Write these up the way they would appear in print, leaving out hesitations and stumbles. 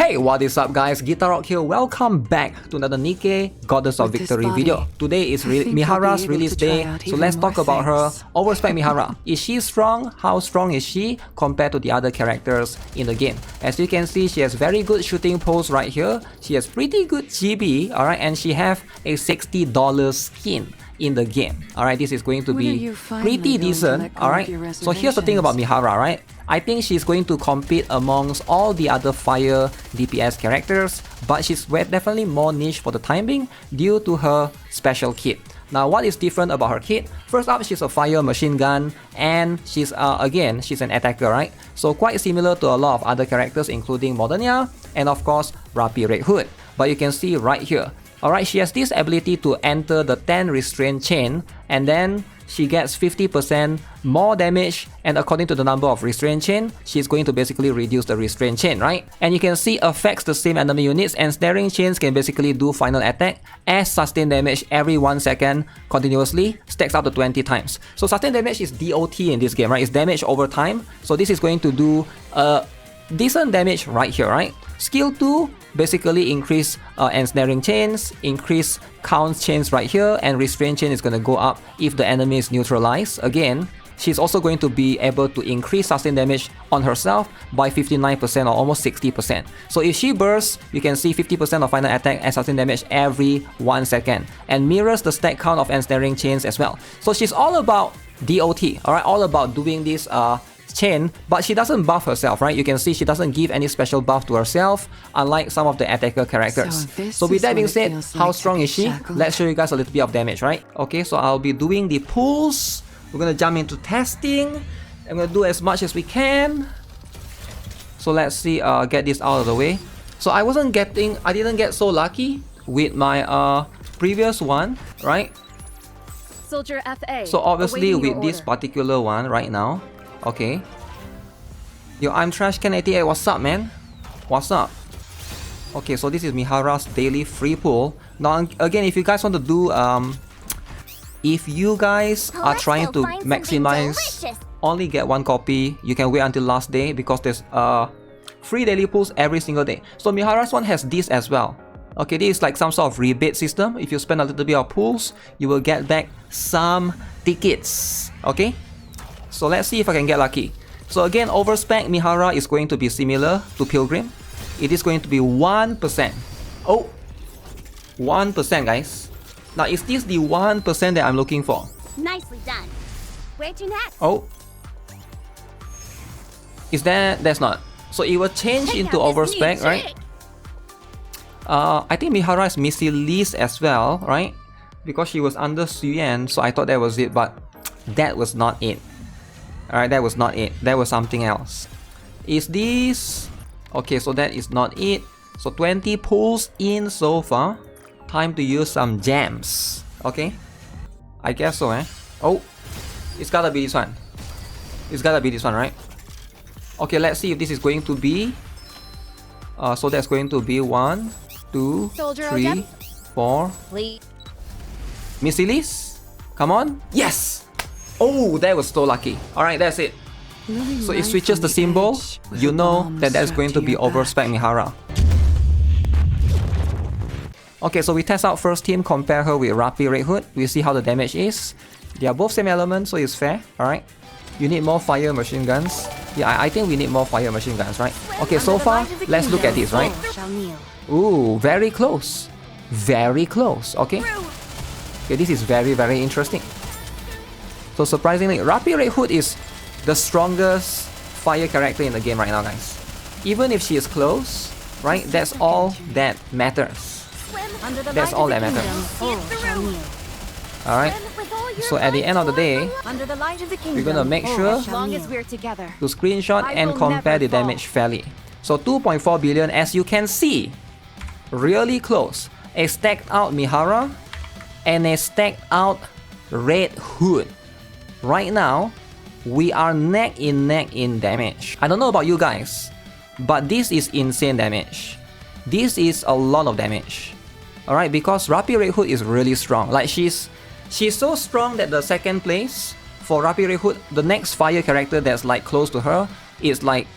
Hey, what is up guys, GuitarRock here, welcome back to another NIKKE Goddess of Victory video. Today is Mihara's release day, so let's talk about her. OVERSPEC Mihara. Is she strong? How strong is she compared to the other characters in the game? As you can see, she has very good shooting pose right here. She has pretty good GB, alright, and she have a $60 skin in the game. Alright, this is going to be pretty decent. Alright, so here's the thing about Mihara, right? I think she's going to compete amongst all the other fire DPS characters, but she's definitely more niche for the time being due to her special kit. Now, what is different about her kit? First up, she's a fire machine gun, and she's again, she's an attacker, right? So quite similar to a lot of other characters, including Modernia and of course Rapi Red Hood. But you can see right here, alright, she has this ability to enter the 10 restraint chain, and then she gets 50% more damage, and according to the number of restraint chain, she's going to basically reduce the restraint chain, right? And you can see affects the same enemy units, and snaring chains can basically do final attack as sustained damage every 1 second continuously, stacks up to 20 times. So sustained damage is DOT in this game, right? It's damage over time. So this is going to do decent damage right here, right? Skill 2 basically increase ensnaring chains, increase count chains right here, and restraint chain is going to go up if the enemy is neutralized. Again, she's also going to be able to increase sustained damage on herself by 59% or almost 60%. So if she bursts, you can see 50% of final attack and sustained damage every 1 second, and mirrors the stack count of ensnaring chains as well. So she's all about DOT, alright, all about doing this chain, but she doesn't buff herself, right? You can see she doesn't give any special buff to herself, unlike some of the attacker characters. So with that being said, how strong is she? Let's show you guys a little bit of damage, right? Okay, so I'll be doing the pulls. We're gonna jump into testing. I'm gonna do as much as we can. So let's see, get this out of the way. So I didn't get so lucky with my previous one, right? Soldier FA. So obviously with this particular one right now, okay. Yo, I'm TrashCan88. What's up, man? What's up? Okay, so this is Mihara's daily free pull. Now, again, if you guys want to do, if you guys are trying to maximize, only get one copy, you can wait until last day because there's free daily pulls every single day. So Mihara's one has this as well. Okay, this is like some sort of rebate system. If you spend a little bit of pulls, you will get back some tickets. Okay? So let's see if I can get lucky. So again, OVERSPEC Mihara is going to be similar to Pilgrim. It is going to be 1%. Oh, 1%, guys. Now, is this the 1% that I'm looking for? Nicely done. Where to next? Oh. Is that... That's not. So it will change into OVERSPEC, right? I think Mihara is Missilis as well, right? Because she was under Suyen, so I thought that was it, but that was not it. Alright, that was not it. That was something else. Is this... Okay, so that is not it. So 20 pulls in so far. Time to use some gems. Okay? I guess so, eh? Oh! It's gotta be this one. It's gotta be this one, right? Okay, let's see if this is going to be... so that's going to be 1, 2, 3, 4... Missilis? Come on! Yes! Oh, that was so lucky. Alright, that's it. So it switches the symbol, you know that that's going to be OVERSPEC Mihara. Okay, so we test out first team, compare her with Rapi Red Hood. We see how the damage is. They are both same element, so it's fair. Alright. You need more fire machine guns. Yeah, I think we need more fire machine guns, right? Okay, so far, let's look at this, right? Ooh, very close. Very close, okay? Okay, this is very, very interesting. So surprisingly, Rapi Red Hood is the strongest fire character in the game right now, guys. Even if she is close, right? That's all that matters. That's all that matters. Alright. So at the end of the day, we're gonna make sure to screenshot and compare the damage fairly. So 2.4 billion, as you can see, really close. A stacked out Mihara and a stacked out Red Hood. Right now, we are neck in damage. I don't know about you guys, but this is insane damage. This is a lot of damage. Alright, because Rapi Red Hood is really strong. Like she's so strong that the second place for Rapi Red Hood, the next fire character that's like close to her is like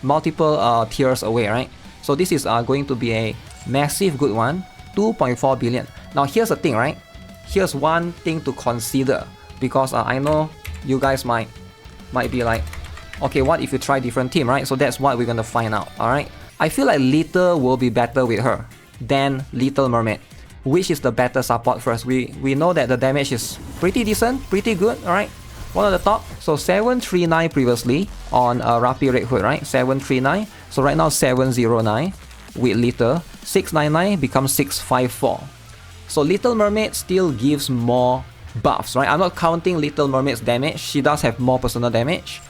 multiple tiers away, right? So So this is going to be a massive good one, 2.4 billion. Now here's the thing, right? Here's one thing to consider, because I know you guys might be like, okay, what if you try different team, right? So that's what we're gonna find out, alright? I feel like Little will be better with her than Little Mermaid. Which is the better support first? We know that the damage is pretty decent, pretty good, alright? One of the top. So 739 previously on Rapi Red Hood, right? 739. So right now 709 with Little. 699 becomes 654. So Little Mermaid still gives more buffs, right? I'm not counting Little Mermaid's damage. She does have more personal damage.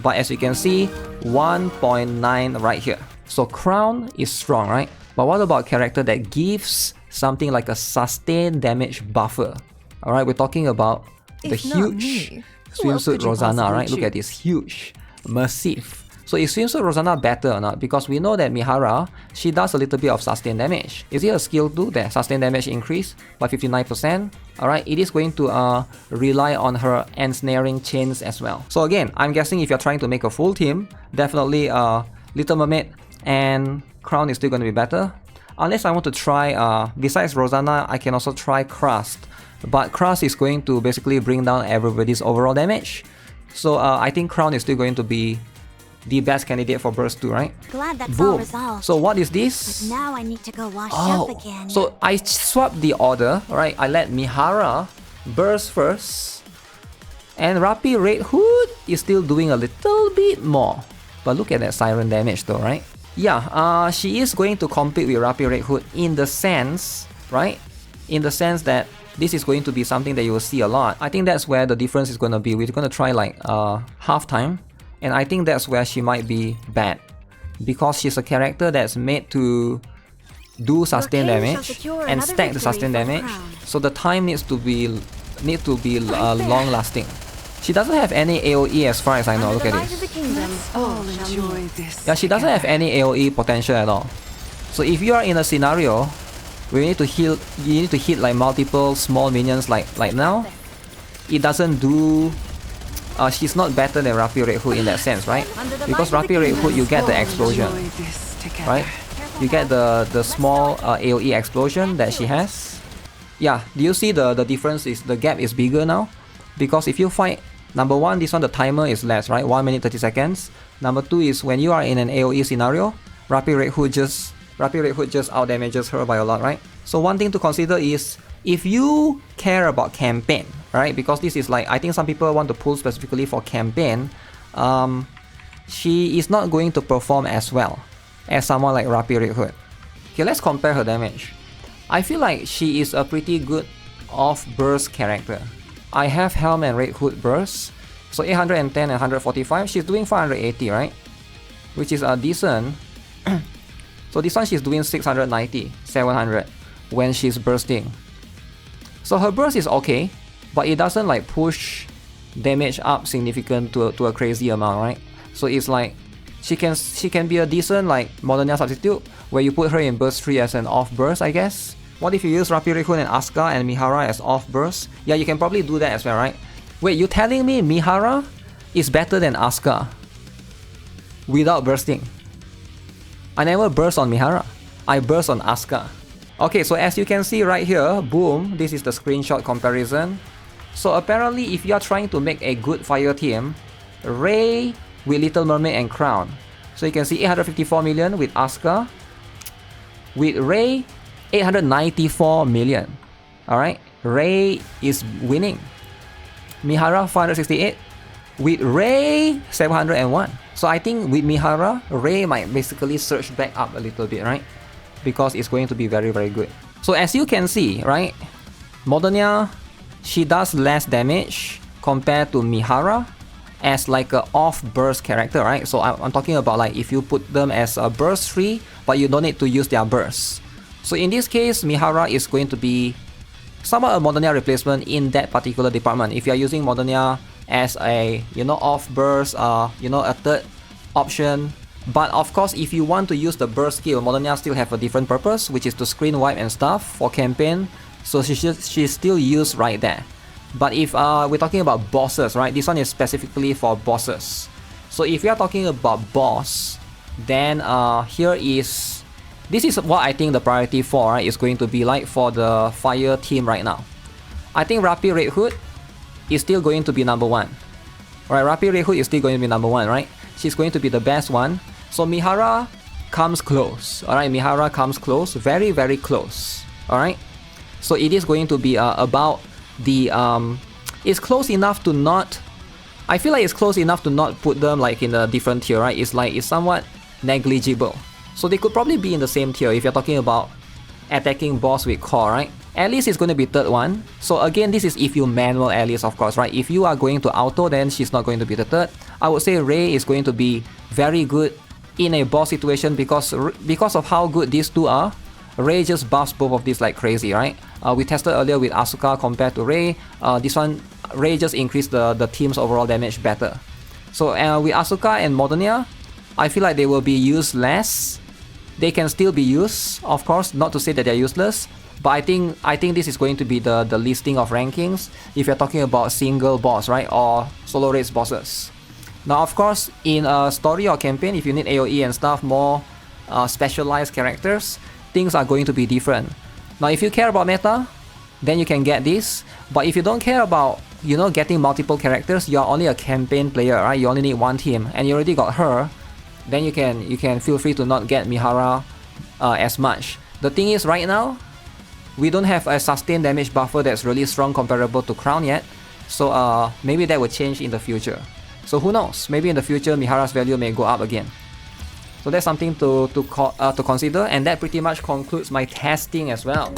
But as you can see, 1.9 right here. So Crown is strong, right? But what about character that gives something like a sustained damage buffer? Alright, we're talking about the huge swimsuit Rosanna, right? Look at this, huge, massive. So is swimsuit Rosanna better or not? Because we know that Mihara, she does a little bit of sustained damage. Is it a skill too that sustained damage increase by 59%? Alright, it is going to rely on her ensnaring chains as well. So again, I'm guessing if you're trying to make a full team, definitely Little Mermaid and Crown is still going to be better. Unless I want to try, besides Rosanna, I can also try Crust. But Crust is going to basically bring down everybody's overall damage. So I think Crown is still going to be the best candidate for Burst 2, right? Glad that's all Boom. resolved. So what is this? But now I need to go wash up again. So I swapped the order, right? I let Mihara burst first. And Rapi Red Hood is still doing a little bit more. But look at that siren damage though, right? Yeah, she is going to compete with Rapi Red Hood in the sense, right? In the sense that this is going to be something that you will see a lot. I think that's where the difference is going to be. We're going to try like half time. And I think that's where she might be bad. Because she's a character that's made to do sustained damage and stack the sustained damage. So the time needs to be long lasting. She doesn't have any AoE as far as I know. Look at this. Yeah, she doesn't have any AoE potential at all. So if you are in a scenario where you need to heal, you need to hit like multiple small minions like now, it doesn't do. She's not better than Rapi Red Hood in that sense, right? Because Rapi Red Hood, you get the explosion, right? You get the small AoE explosion that she has. Yeah, do you see the difference? Is the gap is bigger now? Because if you fight, number one, this one the timer is less, right? 1 minute 30 seconds. Number two is when you are in an AoE scenario, Rapi Red Hood just out damages her by a lot, right? So one thing to consider is if you care about campaign, right? Because this is like, I think some people want to pull specifically for campaign. She is not going to perform as well as someone like Rapi Red Hood. Okay, let's compare her damage. I feel like she is a pretty good off-burst character. I have Helm and Red Hood burst. So 810 and 145. She's doing 580, right? Which is decent. So this one she's doing 690, 700 when she's bursting. So her burst is okay, but it doesn't like push damage up significant to a crazy amount, right? So it's like she can be a decent like Modernia substitute where you put her in burst 3 as an off burst, I guess. What if you use Rapi Red Hood and Asuka and Mihara as off burst? Yeah, you can probably do that as well, right? Wait, you telling me Mihara is better than Asuka without bursting? I never burst on Mihara. I burst on Asuka. Okay, so as you can see right here, boom, this is the screenshot comparison. So apparently if you are trying to make a good fire team, Rey with Little Mermaid and Crown. So you can see 854 million with Asuka. With Rey, 894 million. Alright, Rey is winning. Mihara 568. With Rey, 701. So I think with Mihara, Rey might basically surge back up a little bit, right? Because it's going to be very, very good. So as you can see, right, Modernia, she does less damage compared to Mihara as like a off-burst character, right? So I'm talking about like if you put them as a burst 3, but you don't need to use their burst. So in this case, Mihara is going to be somewhat a Modernia replacement in that particular department. If you are using Modernia as a, you know, off-burst, you know, a third option. But of course, if you want to use the burst skill, Modernia still have a different purpose, which is to screen wipe and stuff for campaign. So she's still used right there. But if we're talking about bosses, right, this one is specifically for bosses. So if we are talking about boss, then here is this is what I think the priority 4, right, is going to be like for the fire team right now. I think Rapi Red Hood is still going to be number 1. Alright, Rapi Red Hood is still going to be number 1, right? She's going to be the best one. So Mihara comes close. Alright, Mihara comes close. Very, very close. Alright. So it is going to be about the it's close enough to not, I feel like it's close enough to not put them like in a different tier, right? It's somewhat negligible. So they could probably be in the same tier if you're talking about attacking boss with core, right? Alice is going to be third one. So again, this is if you manual Alice, of course, right? If you are going to auto, then she's not going to be the third. I would say Ray is going to be very good in a boss situation because of how good these two are. Ray just buffs both of these like crazy, right? We tested earlier with Asuka compared to Ray. This one, Ray just increased the team's overall damage better. So with Asuka and Modernia, I feel like they will be used less. They can still be used, of course, not to say that they're useless. But I think this is going to be the listing of rankings if you're talking about single boss, right? Or solo race bosses. Now, of course, in a story or campaign, if you need AoE and stuff, more specialized characters, things are going to be different. Now, if you care about meta, then you can get this. But if you don't care about, you know, getting multiple characters, you're only a campaign player, right? You only need one team, and you already got her. Then you can feel free to not get Mihara as much. The thing is, right now, we don't have a sustained damage buffer that's really strong comparable to Crown yet. So maybe that will change in the future. So who knows? Maybe in the future Mihara's value may go up again. So that's something to consider, and that pretty much concludes my testing as well.